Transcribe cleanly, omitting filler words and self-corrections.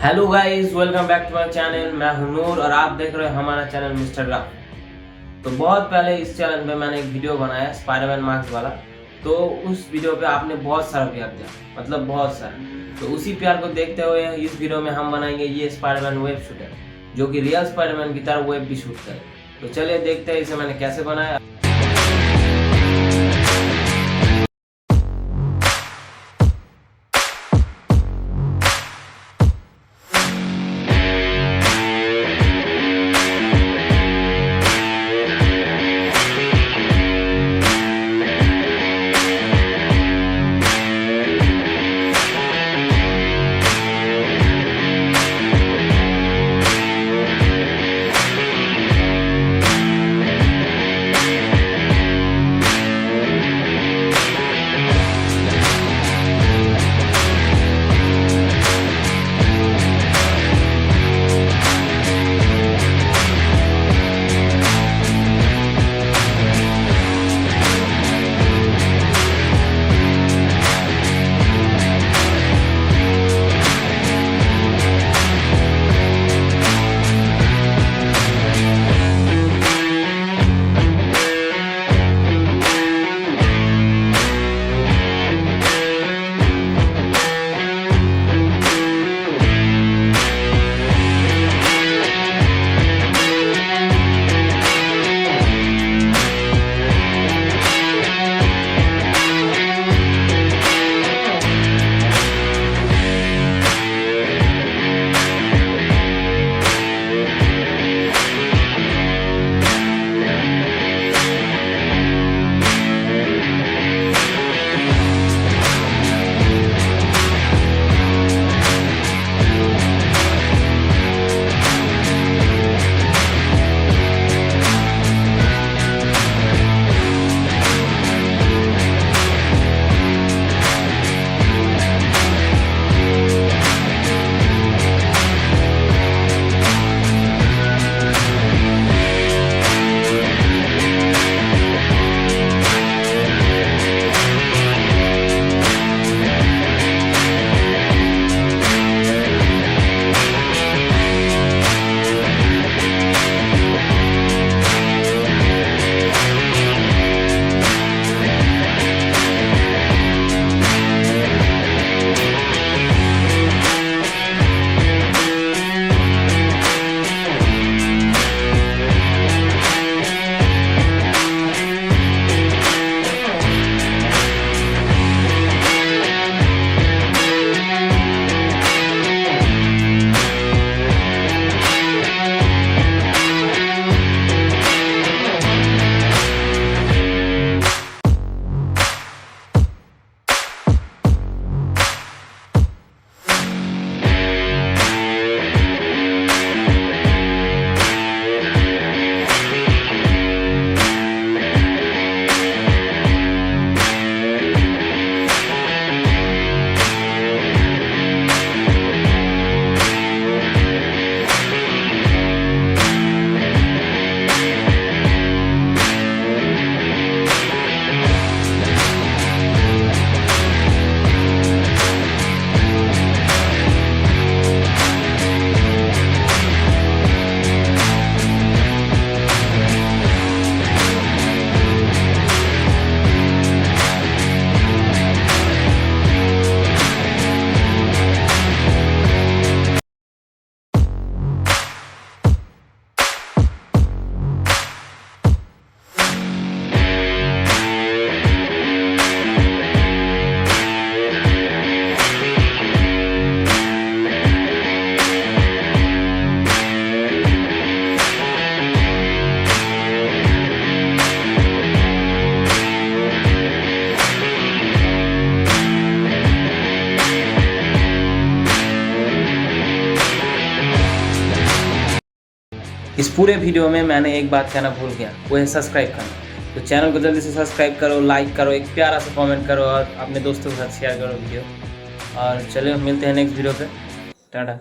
Hello guys, welcome back to my channel. मैं हूं नूर और आप देख रहे हैं हमारा चैनल मिस्टर ग्राफ। तो बहुत पहले इस चैनल पे मैंने एक वीडियो बनाया स्पाइडरमैन मास्क वाला। तो उस वीडियो पे आपने बहुत सारा प्यार दिया, मतलब बहुत सारा। तो उसी प्यार को देखते हुए इस वीडियो में हम बनाएंगे ये स्पाइडरमैन वेब शूटर, जो कि रियल स्पाइडरमैन की तरह वेब भी शूट करे। तो चलिए देखते हैं इसे मैंने कैसे बनाया। इस पूरे वीडियो में मैंने एक बात कहना भूल गया, वो है सब्सक्राइब करना। तो चैनल को जल्दी से सब्सक्राइब करो, लाइक करो, एक प्यारा सा कमेंट करो और अपने दोस्तों के साथ शेयर करो वीडियो। और चलिए मिलते हैं नेक्स्ट वीडियो पे। टाटा।